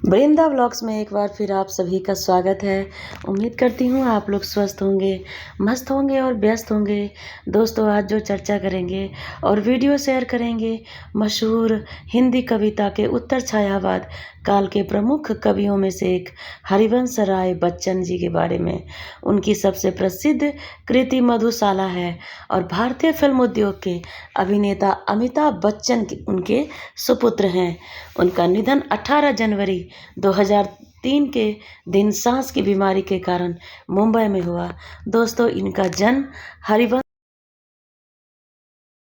वृंदा vlogs में एक बार फिर आप सभी का स्वागत है। उम्मीद करती हूँ आप लोग स्वस्थ होंगे, मस्त होंगे और व्यस्त होंगे। दोस्तों, आज जो चर्चा करेंगे और वीडियो शेयर करेंगे मशहूर हिंदी कविता के उत्तर छायावाद काल के प्रमुख कवियों में से एक हरिवंश राय बच्चन जी के बारे में। उनकी सबसे प्रसिद्ध कृति मधुशाला है और भारतीय फिल्म उद्योग के अभिनेता अमिताभ बच्चन उनके सुपुत्र हैं। उनका निधन 18 जनवरी 2003 के दिन सांस की बीमारी के कारण मुंबई में हुआ। दोस्तों, इनका जन्म हरिवंश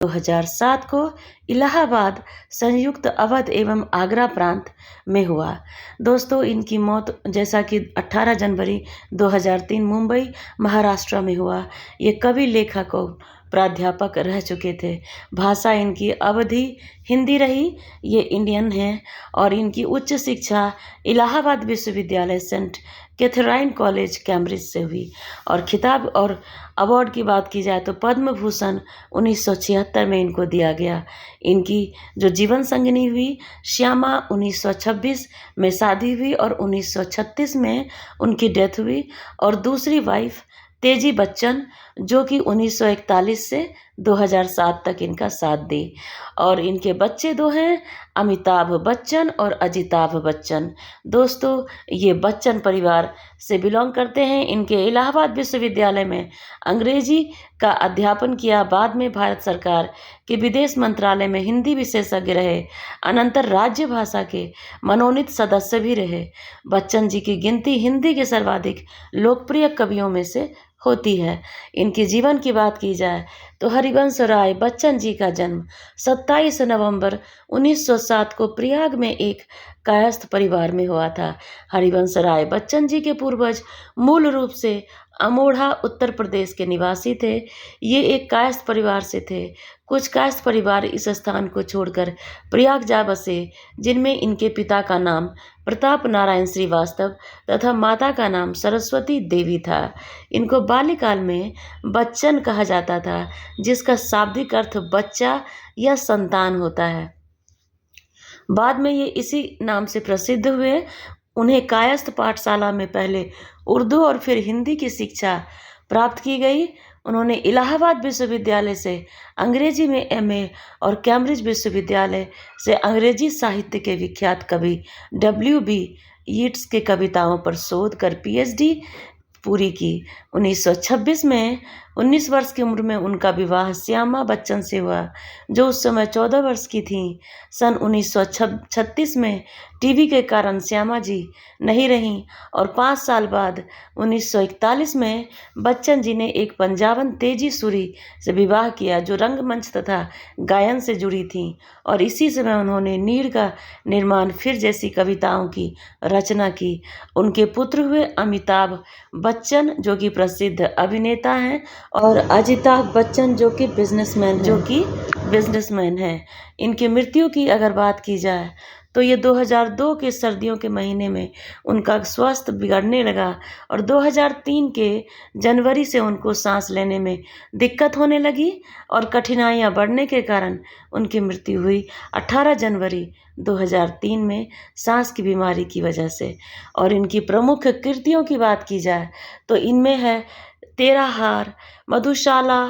2007 को इलाहाबाद, संयुक्त अवध एवं आगरा प्रांत में हुआ। दोस्तों, इनकी मौत जैसा कि 18 जनवरी 2003 मुंबई, महाराष्ट्र में हुआ। ये कवि, लेखक और प्राध्यापक रह चुके थे। भाषा इनकी अवधी हिंदी रही। ये इंडियन हैं और इनकी उच्च शिक्षा इलाहाबाद विश्वविद्यालय, सेंट कैथरीन कॉलेज, कैम्ब्रिज से हुई। और खिताब और अवार्ड की बात की जाए तो पद्म भूषण 1976 में इनको दिया गया। इनकी जो जीवन संगिनी हुई श्यामा, 1926 में शादी हुई और 1936 में उनकी डेथ हुई। और दूसरी वाइफ तेजी बच्चन, जो कि 1941 से 2007 तक इनका साथ दी। और इनके बच्चे दो हैं, अमिताभ बच्चन और अजिताभ बच्चन। दोस्तों, ये बच्चन परिवार से बिलोंग करते हैं। इनके इलाहाबाद विश्वविद्यालय में अंग्रेजी का अध्यापन किया। बाद में भारत सरकार के विदेश मंत्रालय में हिंदी विशेषज्ञ रहे। अनंतर राज्य भाषा के मनोनीत सदस्य भी रहे। बच्चन जी की गिनती हिंदी के सर्वाधिक लोकप्रिय कवियों में से होती है। इनके जीवन की बात की जाए तो हरिवंश राय बच्चन जी का जन्म 27 नवंबर 1907 को प्रयाग में एक कायस्थ परिवार में हुआ था। हरिवंश राय बच्चन जी के पूर्वज मूल रूप से अमोढ़ा, उत्तर प्रदेश के निवासी थे। ये एक कायस्थ परिवार से थे। कुछ कायस्थ परिवार इस स्थान को छोड़कर प्रयाग जा बसे, जिनमें इनके पिता का नाम प्रताप नारायण श्रीवास्तव तथा माता का नाम सरस्वती देवी था। इनको बाल्यकाल में बच्चन कहा जाता था, जिसका शाब्दिक अर्थ बच्चा या संतान होता है। बाद में ये इसी नाम से प्रसिद्ध हुए। उन्हें कायस्थ पाठशाला में पहले उर्दू और फिर हिंदी की शिक्षा प्राप्त की गई। उन्होंने इलाहाबाद विश्वविद्यालय से अंग्रेजी में एमए और कैम्ब्रिज विश्वविद्यालय से अंग्रेजी साहित्य के विख्यात कवि W.B. यीट्स के कविताओं पर शोध कर पीएचडी पूरी की। 1926 में 19 वर्ष की उम्र में उनका विवाह श्यामा बच्चन से हुआ, जो उस समय 14 वर्ष की थीं। सन 1936 में टीबी के कारण श्यामा जी नहीं रहीं और 5 साल बाद 1941 में बच्चन जी ने एक पंजाबन तेजी सूरी से विवाह किया, जो रंगमंच तथा गायन से जुड़ी थी। और इसी समय उन्होंने नीड़ का निर्माण फिर जैसी कविताओं की रचना की। उनके पुत्र हुए अमिताभ बच्चन, जो कि प्रसिद्ध अभिनेता हैं, और अजिताभ बच्चन, जो कि बिजनेसमैन हैं। इनकी मृत्यु की अगर बात की जाए तो ये 2002 के सर्दियों के महीने में उनका स्वास्थ्य बिगड़ने लगा और 2003 के जनवरी से उनको सांस लेने में दिक्कत होने लगी और कठिनाइयां बढ़ने के कारण उनकी मृत्यु हुई 18 जनवरी 2003 में सांस की बीमारी की वजह से। और इनकी प्रमुख कृतियों की बात की जाए तो इनमें है तेरा हार, मधुशाला,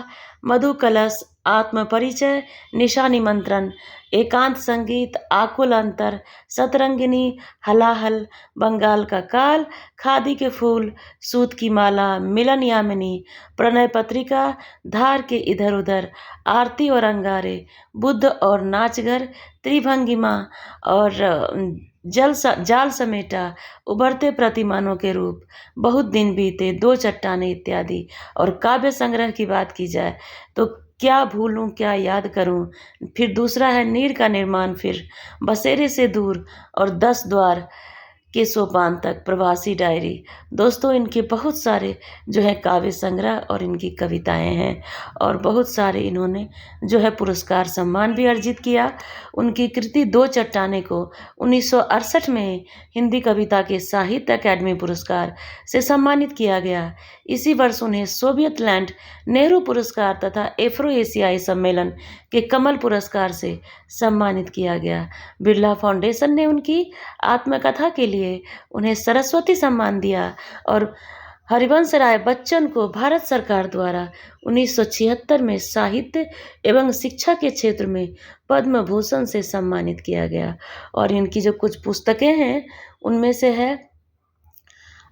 मधु कलश, आत्म परिचय, निशा निमंत्रण, एकांत संगीत, आकुल अंतर, सतरंगिनी, हलाहल, बंगाल का काल, खादी के फूल, सूत की माला, मिलन यामिनी, प्रणय पत्रिका, धार के इधर उधर, आरती और अंगारे, बुद्ध और नाचघर, त्रिभंगिमा और जाल समेटा, उभरते प्रतिमानों के रूप, बहुत दिन बीते, दो चट्टानें इत्यादि। और काव्य संग्रह की बात की जाए तो क्या भूलूं क्या याद करूं, फिर दूसरा है नीड़ का निर्माण, फिर बसेरे से दूर और 10 द्वार, के सोपान तक, प्रवासी डायरी। दोस्तों इनके बहुत सारे जो है काव्य संग्रह और इनकी कविताएं हैं और बहुत सारे इन्होंने जो है पुरस्कार सम्मान भी अर्जित किया। उनकी कृति दो चट्टानें को 1968 में हिंदी कविता के साहित्य अकादमी पुरस्कार से सम्मानित किया गया। इसी वर्ष उन्हें सोवियत लैंड नेहरू पुरस्कार तथा एफ्रो एशियाई सम्मेलन के कमल पुरस्कार से सम्मानित किया गया। बिरला फाउंडेशन ने उनकी आत्मकथा के लिए उन्हें सरस्वती सम्मान दिया और हरिवंश राय बच्चन को भारत सरकार द्वारा 1976 में साहित्य एवं शिक्षा के क्षेत्र में पद्म भूषण से सम्मानित किया गया। और इनकी जो कुछ पुस्तकें हैं उनमें से है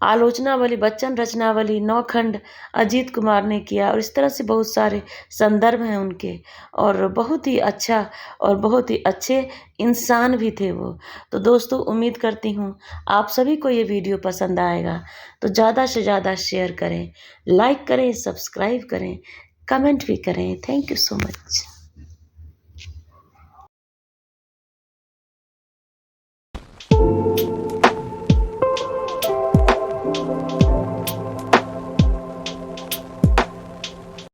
आलोचनावली, बच्चन रचनावली, नौखंड अजीत कुमार ने किया और इस तरह से बहुत सारे संदर्भ हैं उनके और बहुत ही अच्छा और बहुत ही अच्छे इंसान भी थे वो। तो दोस्तों उम्मीद करती हूँ आप सभी को ये वीडियो पसंद आएगा, तो ज़्यादा से ज़्यादा शेयर करें, लाइक करें, सब्सक्राइब करें, कमेंट भी करें। Thank you so much.